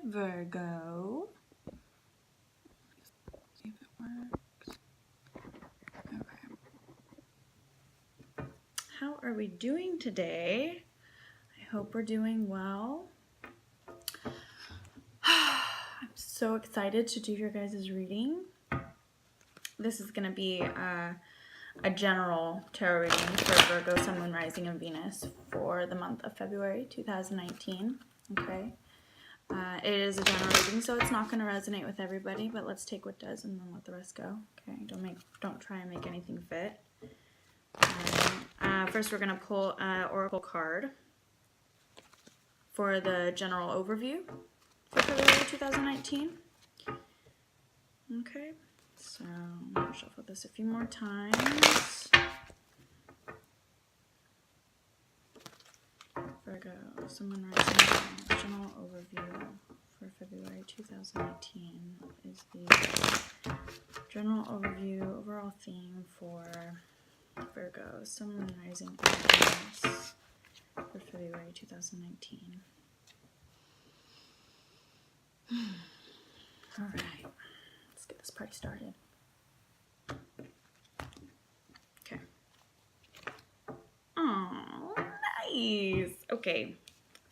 Virgo. See if it works. Okay. How are we doing today? I hope we're doing well. I'm so excited to do your guys' reading. This is going to be a general tarot reading for Virgo, Sun, Moon, Rising, and Venus for the month of February 2019. Okay. It is a general reading, so it's not going to resonate with everybody, but let's take what does and then let the rest go. Okay. Don't try and make anything fit. First, we're going to pull an oracle card for the general overview for February 2019. Okay, so I'm going to shuffle this a few more times. Virgo, Sun, Moon, Rising, general overview for February 2019 is the general overview, overall theme for Virgo, Sun, Moon, Rising, and Venus for February 2019. All right, let's get this party started. Okay. Oh, nice. Okay,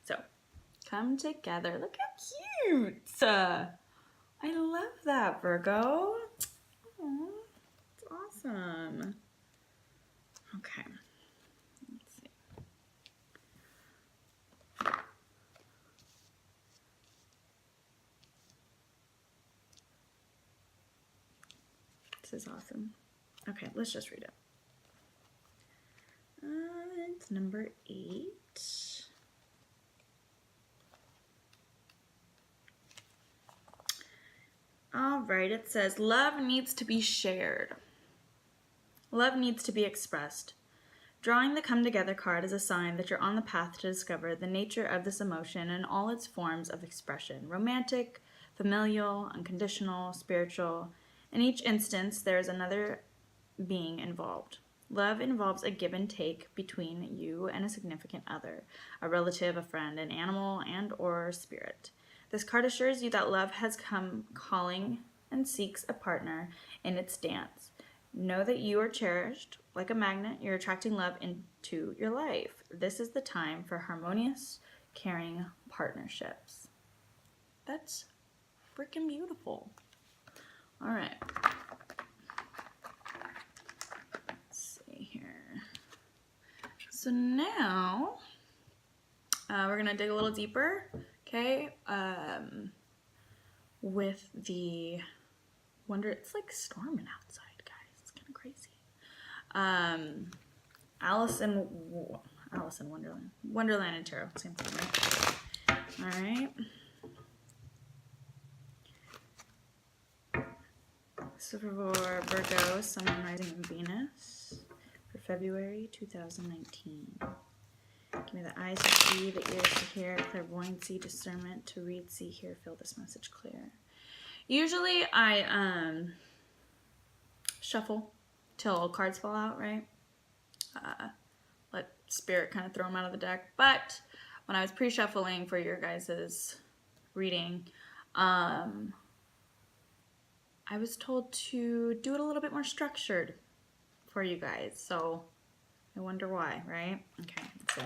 so come together. Look how cute. I love that, Virgo. Oh, it's awesome. Okay. Let's see. This is awesome. Okay, let's just read it. It's number 8. All right, it says, love needs to be shared. Love needs to be expressed. Drawing the Come Together card is a sign that you're on the path to discover the nature of this emotion and all its forms of expression. Romantic, familial, unconditional, spiritual. In each instance, there is another being involved. Love involves a give and take between you and a significant other, a relative, a friend, an animal, and or spirit. This card assures you that love has come calling and seeks a partner in its dance. Know that you are cherished. Like a magnet, you're attracting love into your life. This is the time for harmonious, caring partnerships. That's freaking beautiful. All right. Let's see here. So now we're going to dig a little deeper, okay, with the wonder. It's like storming outside, guys. It's kind of crazy. Alice in Wonderland. Wonderland and Tarot. Same thing, right? All right. So for Virgo, Sun, Moon, Rising, and Venus for February 2019. Give me the eyes to see, the ears to hear, clairvoyancy, discernment to read, see, hear, feel this message clear. Usually I shuffle till cards fall out, right? Let spirit kind of throw them out of the deck. But when I was pre-shuffling for your guys' reading, I was told to do it a little bit more structured for you guys. So I wonder why, right? Okay, let's see.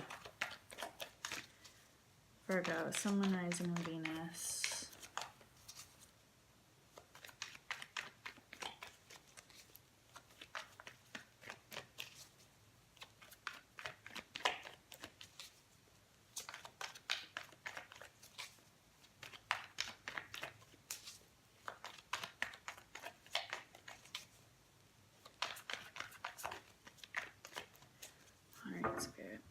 Virgo, Sun, Moon, Rising, and Venus. Spirit.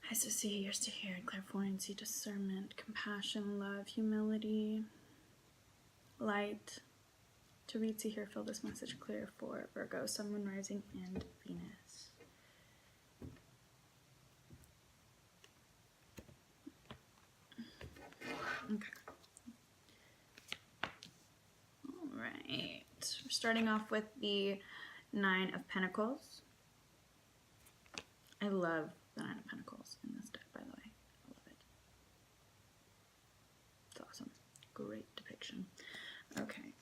Eyes to see, ears to hear, clairvoyancy, discernment, compassion, love, humility, light, to read, see, hear, feel this message clear for Virgo, Sun, Moon, Rising, and Venus. Okay. All right. We're starting off with the 9 of Pentacles. I love the 9 of Pentacles in this deck, by the way. I love it. Great depiction. Okay.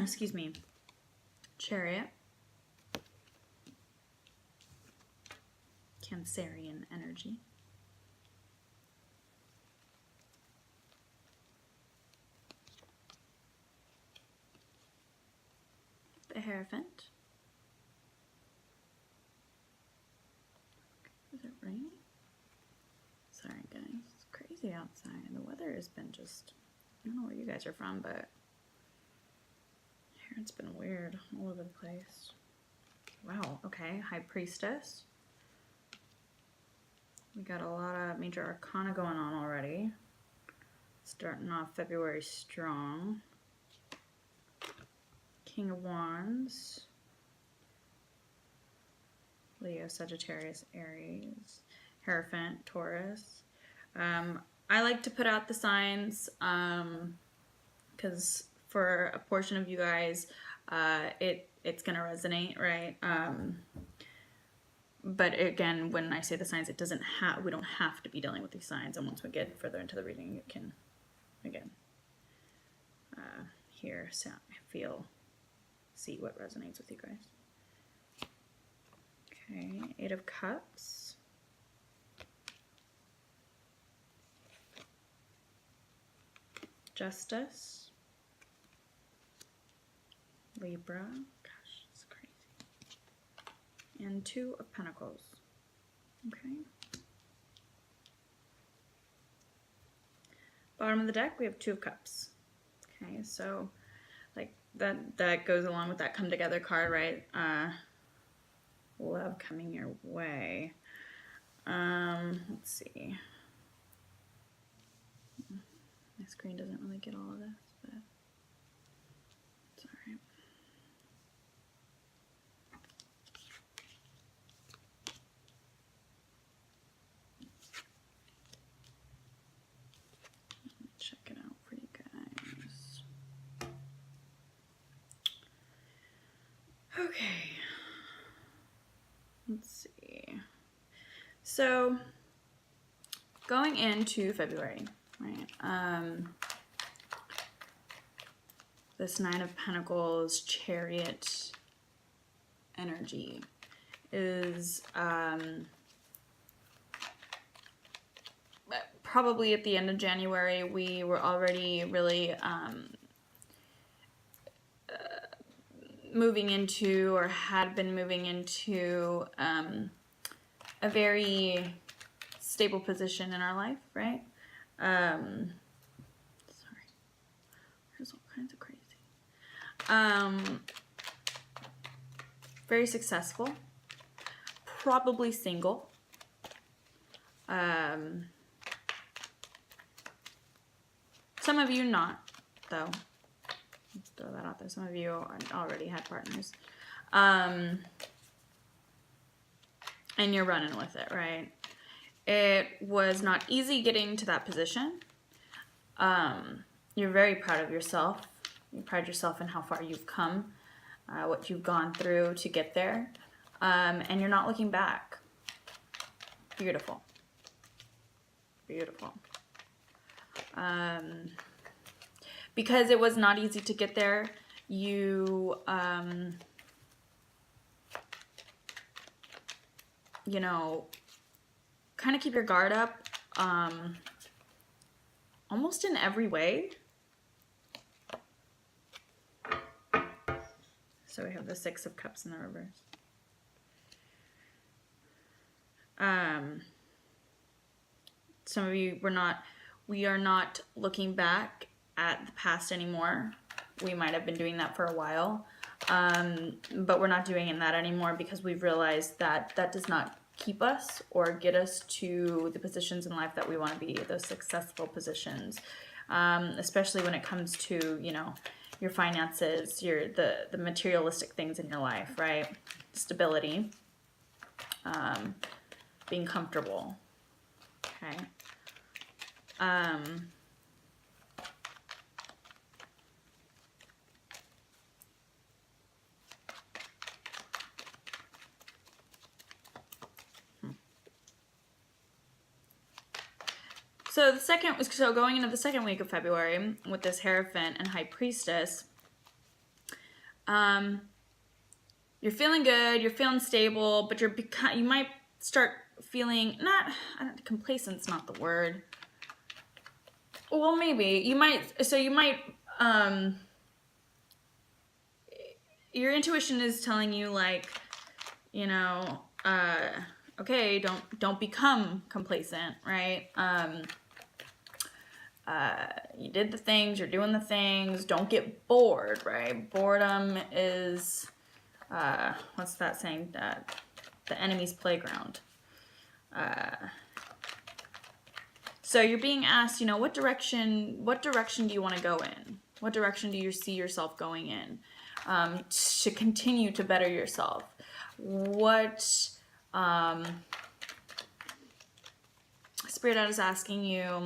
Excuse me. Chariot. Cancerian energy. The Hierophant. Is it raining? Sorry guys, it's crazy outside. The weather has been just, I don't know where you guys are from, but here it's been weird all over the place. Wow, okay, High Priestess. We got a lot of major arcana going on already. Starting off February strong. King of Wands. Leo, Sagittarius, Aries. Hierophant, Taurus. I like to put out the signs because for a portion of you guys, it's going to resonate, right? But again, when I say the signs, we don't have to be dealing with these signs. And once we get further into the reading, you can, again, hear, sound, feel, see what resonates with you guys. Okay, Eight of Cups. Justice. Libra. Gosh, it's crazy. And Two of Pentacles. Okay. Bottom of the deck, we have Two of Cups. Okay, so like that goes along with that come together card, right? Love coming your way. Let's see. My screen doesn't really get all of this, but it's all right. Let me check it out for you guys. Okay. Let's see. So, going into February, right? This Nine of Pentacles Chariot energy is probably at the end of January. We were already really moving into, or had been moving into, a very stable position in our life, right? Sorry, there's all kinds of crazy. Very successful, probably single. Some of you not, though. Let's throw that out there. Some of you already had partners. And you're running with it, right? It was not easy getting to that position. You're very proud of yourself. You pride yourself in how far you've come, what you've gone through to get there. And you're not looking back. Beautiful. Beautiful. Because it was not easy to get there, you, you know, kind of keep your guard up, almost in every way. So we have the Six of Cups in the reverse. Some of you we are not looking back at the past anymore. We might have been doing that for a while, but we're not doing that anymore because we've realized that that does not keep us or get us to the positions in life that we want to be, those successful positions, especially when it comes to, you know, your finances, the materialistic things in your life, right? Stability, being comfortable, okay? So going into the second week of February with this Hierophant and High Priestess, you're feeling good, you're feeling stable, but you might start feeling complacent's not the word. Well, maybe you might. So you might. Your intuition is telling you, like, you know, okay, don't become complacent, right? You did the things, you're doing the things. Don't get bored, right? Boredom is what's that saying? The enemy's playground. So you're being asked, you know, what direction do you want to go in? What direction do you see yourself going in to continue to better yourself? What Spirit is asking you,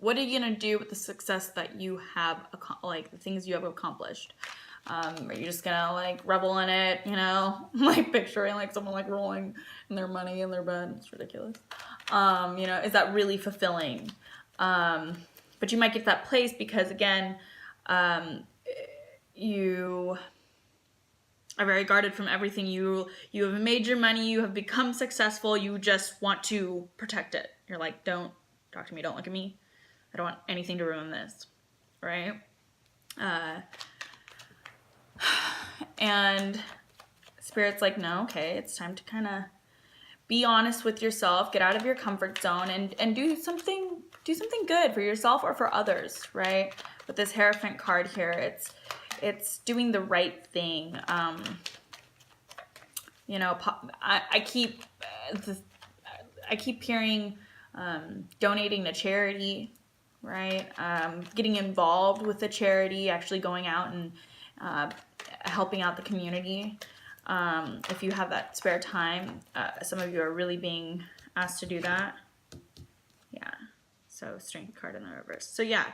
what are you going to do with the success that you have, like the things you have accomplished? Are you just gonna like revel in it, you know? Like picturing like someone like rolling in their money in their bed. It's ridiculous. You know, is that really fulfilling? But you might get to that place because, again, you are very guarded from everything. You have made your money, you have become successful, you just want to protect it. You're like, don't talk to me, don't look at me. I don't want anything to ruin this, right? And Spirit's like, no, okay, it's time to kind of be honest with yourself, get out of your comfort zone, and do something good for yourself or for others, right? With this Hierophant card here, it's doing the right thing. You know, I keep hearing donating to charity, right? Getting involved with the charity, actually going out and helping out the community. If you have that spare time, some of you are really being asked to do that. Yeah. So Strength card in the reverse. So yeah,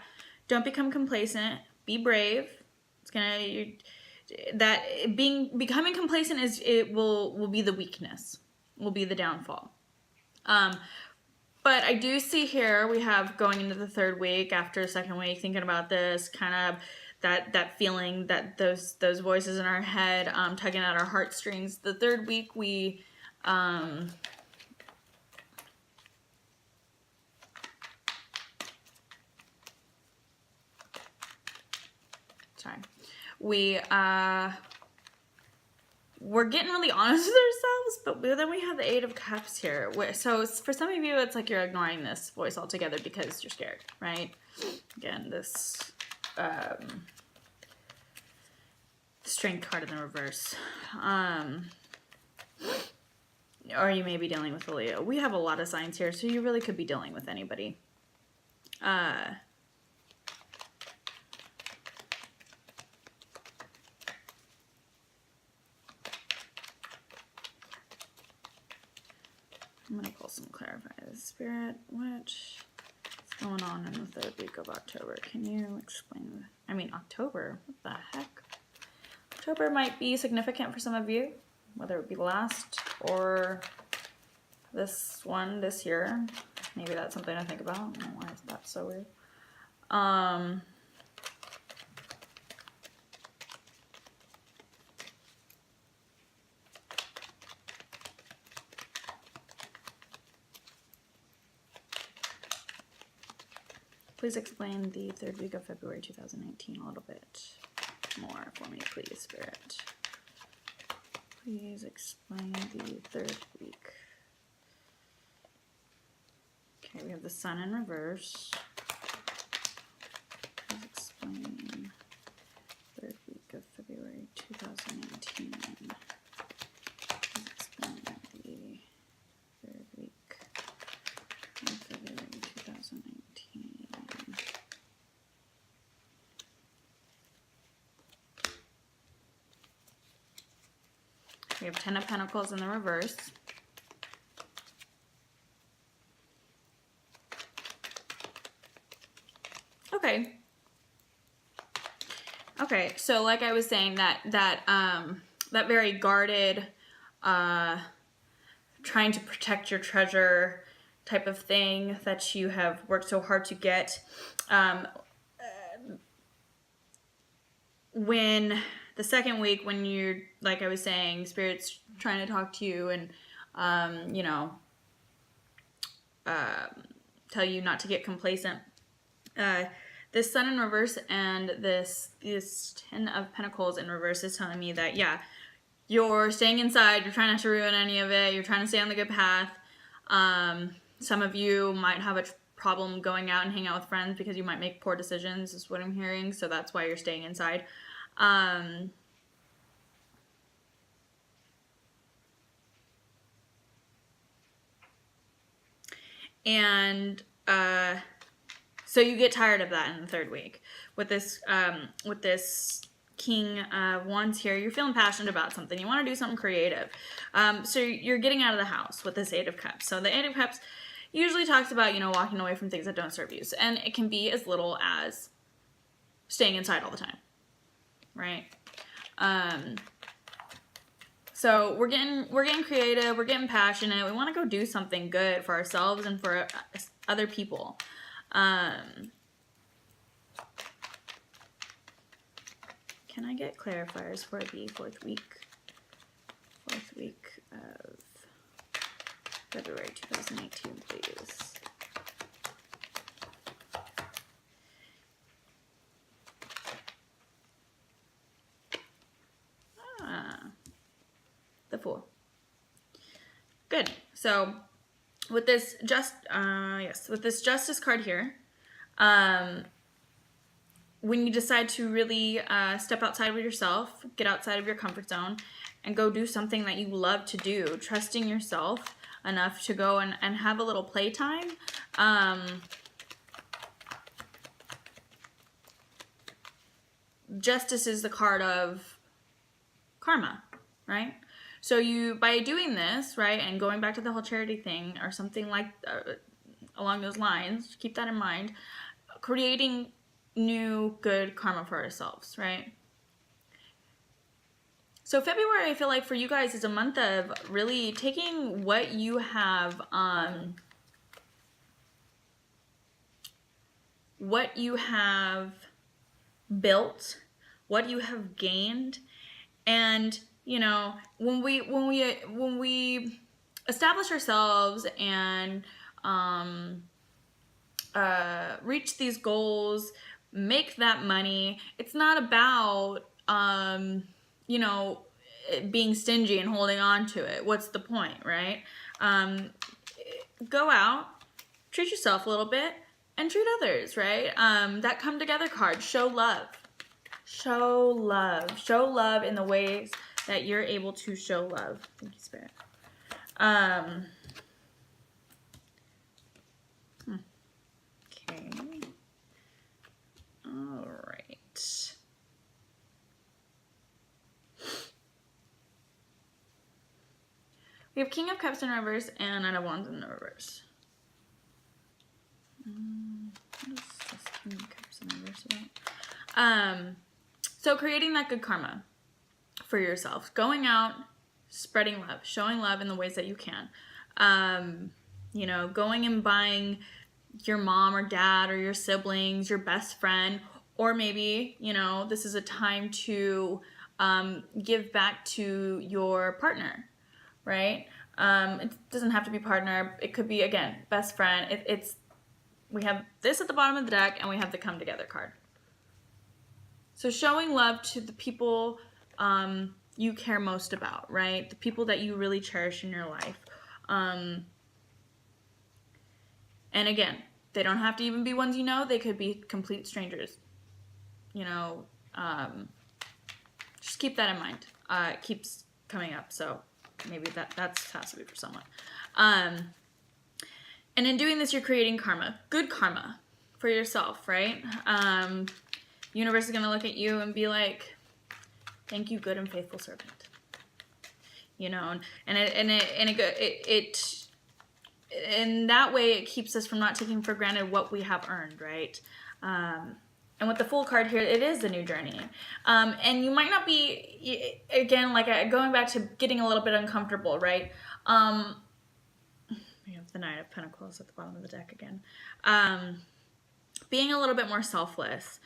don't become complacent. Be brave. It's becoming complacent will be the weakness. Will be the downfall. But I do see here we have going into the third week, after the second week, thinking about this, kind of that feeling, that those voices in our head tugging at our heartstrings. The third week we we're getting really honest with ourselves, but then we have the Eight of Cups here. So for some of you, it's like you're ignoring this voice altogether because you're scared, right? Again, this Strength card in the reverse. Or you may be dealing with a Leo. We have a lot of signs here, so you really could be dealing with anybody. I'm going to pull some clarify. Spirit, what's going on in the third week of October? Can you explain? October? What the heck? October might be significant for some of you, whether it be last or this one this year. Maybe that's something to think about. I don't know why that's so weird. Please explain the third week of February 2019 a little bit more for me, please, Spirit. Please explain the third week. Okay, we have the Sun in reverse. Please explain third week of February 2019. Please explain the third week of February 2019. We have Ten of Pentacles in the reverse. Okay, so like I was saying, that very guarded, trying to protect your treasure, type of thing that you have worked so hard to get. When the second week, when you're, like I was saying, Spirit's trying to talk to you and, tell you not to get complacent. This Sun in reverse and this Ten of Pentacles in reverse is telling me that, yeah, you're staying inside, you're trying not to ruin any of it, you're trying to stay on the good path. Some of you might have a problem going out and hang out with friends because you might make poor decisions, is what I'm hearing, so that's why you're staying inside. So you get tired of that in the third week. With this King of Wands here, you're feeling passionate about something. You want to do something creative. So you're getting out of the house with this Eight of Cups. So the Eight of Cups usually talks about, walking away from things that don't serve you. And it can be as little as staying inside all the time, right? So we're getting creative, we're getting passionate. We want to go do something good for ourselves and for other people. Can I get clarifiers for the fourth week of February 2018, please? The Fool. Good. So with this with this Justice card here, when you decide to really step outside of yourself, get outside of your comfort zone, and go do something that you love to do, trusting yourself enough to go and have a little playtime. Justice is the card of karma, right? So you, by doing this, right, and going back to the whole charity thing or something like along those lines, keep that in mind, creating new good karma for ourselves, right? So February, I feel like for you guys is a month of really taking what you have built, what you have gained, and when we establish ourselves and reach these goals, make that money, it's not about being stingy and holding on to it. What's the point, right? Go out, treat yourself a little bit, and treat others, right? That come together card, show love. Show love. Show love in the ways that you're able to show love. Thank you, Spirit. Okay. All right. We have King of Cups in reverse and Knight of Wands in the reverse. What is this King of Cups in reverse about? So creating that good karma for yourself. Going out, spreading love, showing love in the ways that you can. Going and buying your mom or dad or your siblings, your best friend, or maybe, this is a time to give back to your partner, right? It doesn't have to be partner. It could be, again, best friend. We have this at the bottom of the deck, and we have the come together card. So showing love to the people you care most about, right? The people that you really cherish in your life. And again, they don't have to even be ones you know. They could be complete strangers. Just keep that in mind. It keeps coming up, so maybe that has to be for someone. And in doing this, you're creating karma, good karma for yourself, right? Universe is going to look at you and be like, thank you, good and faithful servant. And in that way, it keeps us from not taking for granted what we have earned, right? And with the Fool card here, it is a new journey. And you might not be, again, like going back to getting a little bit uncomfortable, right? We have the Nine of Pentacles at the bottom of the deck again. Being a little bit more selfless.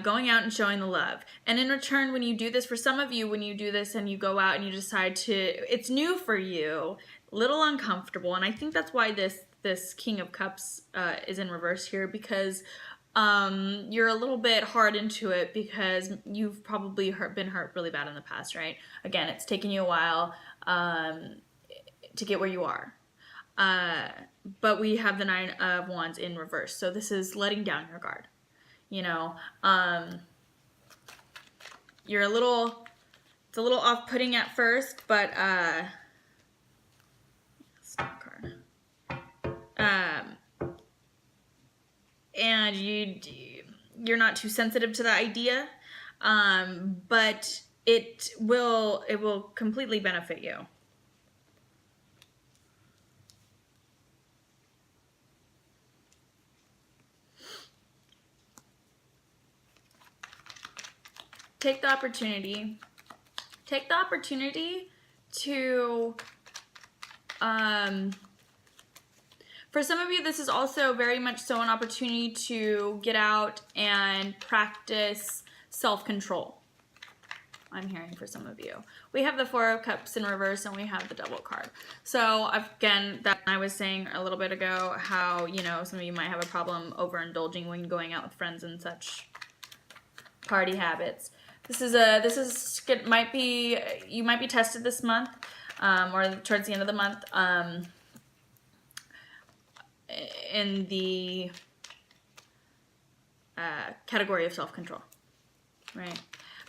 Going out and showing the love. And in return, when you do this, for some of you, when you do this and you go out and you decide to, it's new for you, a little uncomfortable. And I think that's why this King of Cups is in reverse here, because you're a little bit hard into it because you've probably been hurt really bad in the past, right? Again, it's taken you a while to get where you are. But we have the Nine of Wands in reverse. So this is letting down your guard. You know, you're it's a little off-putting at first, but, card. And you're not too sensitive to the idea, but it will completely benefit you. Take the opportunity to, for some of you, this is also very much so an opportunity to get out and practice self-control. I'm hearing for some of you. We have the Four of Cups in reverse and we have the Devil card. So again, that I was saying a little bit ago, how, you know, some of you might have a problem overindulging when going out with friends and such party habits. You might be tested this month, or towards the end of the month, in the category of self-control, right?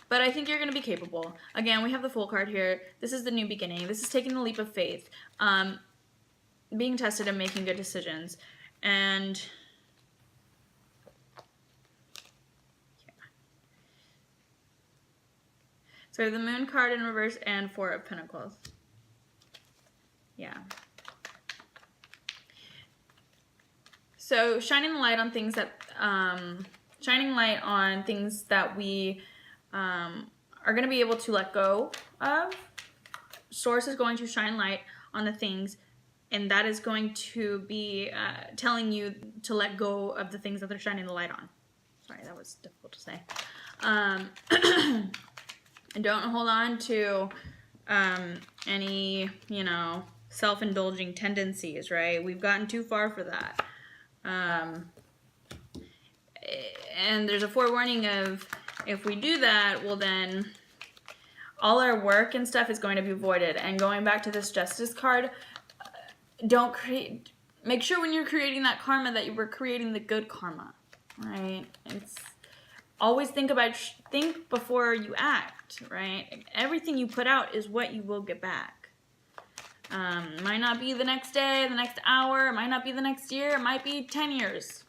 But I think you're going to be capable. Again, we have the Fool card here. This is the new beginning. This is taking the leap of faith, being tested and making good decisions, and so the Moon card in reverse and Four of Pentacles. Yeah. So shining light on things that we are going to be able to let go of. Source is going to shine light on the things, and that is going to be telling you to let go of the things that they're shining the light on. Sorry, that was difficult to say. And don't hold on to any, you know, self-indulging tendencies, right? We've gotten too far for that. And there's a forewarning of, if we do that, well then all our work and stuff is going to be voided. And going back to this Justice card, make sure when you're creating that karma that you were creating the good karma, right? Always think before you act, right? Everything you put out is what you will get back. Might not be the next day, the next hour, it might not be the next year, it might be 10 years,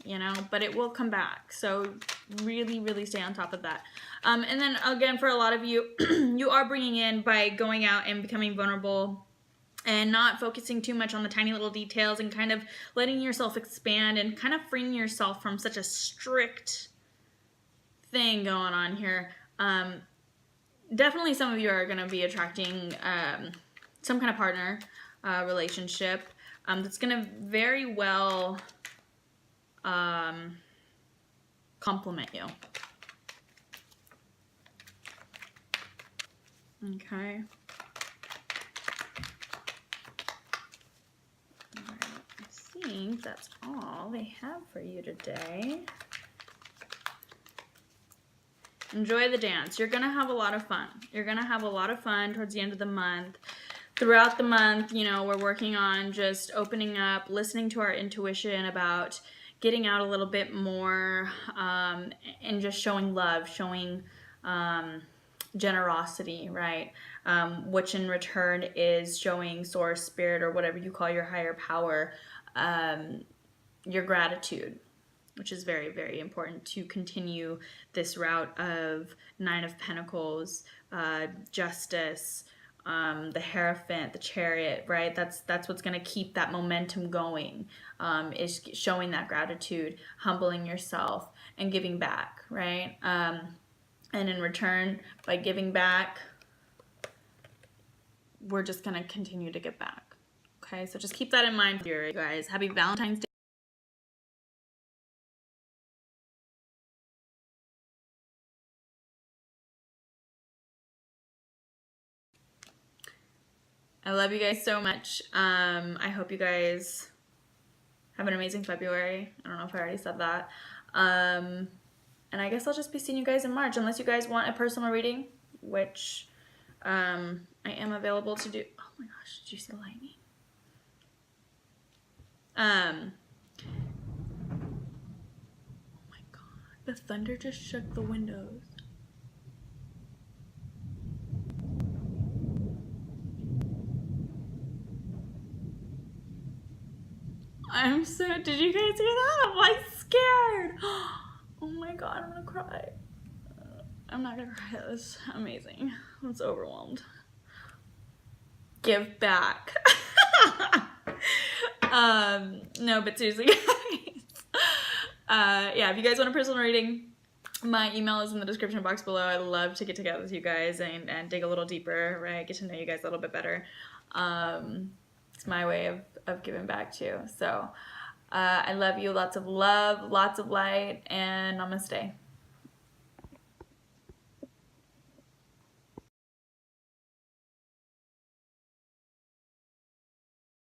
you know, but it will come back. So really, really stay on top of that. And then again, for a lot of you, you are bringing in, by going out and becoming vulnerable and not focusing too much on the tiny little details and kind of letting yourself expand and kind of freeing yourself from such a strict thing going on here. Definitely some of you are going to be attracting some kind of partner relationship that's going to very well complement you. Okay. All right, I think that's all they have for you today. Enjoy the dance. You're going to have a lot of fun. You're going to have a lot of fun towards the end of the month. Throughout the month, you know, we're working on just opening up, listening to our intuition about getting out a little bit more, and just showing love, showing generosity, right? Which in return is showing source, spirit, or whatever you call your higher power, your gratitude, which is very, very important to continue this route of Nine of Pentacles, Justice, the Hierophant, the Chariot, right? That's what's going to keep that momentum going, is showing that gratitude, humbling yourself, and giving back, right? And in return, by giving back, we're just going to continue to give back, Okay, so just keep that in mind, you guys. Happy Valentine's Day. I love you guys so much. I hope you guys have an amazing February. I don't know if I already said that. And I guess I'll just be seeing you guys in March, unless you guys want a personal reading, which I am available to do. Oh my gosh, did you see the lightning? Oh my god, the thunder just shook the windows. I'm so, did you guys hear that? I'm like scared. Oh my god, I'm gonna cry. I'm not gonna cry, that was amazing. I'm so overwhelmed. Give back. No, but seriously, guys. Yeah, if you guys want a personal reading, my email is in the description box below. I love to get together with you guys and dig a little deeper, right? Get to know you guys a little bit better. It's my way of giving back too. So I love you. Lots of love, lots of light, and namaste.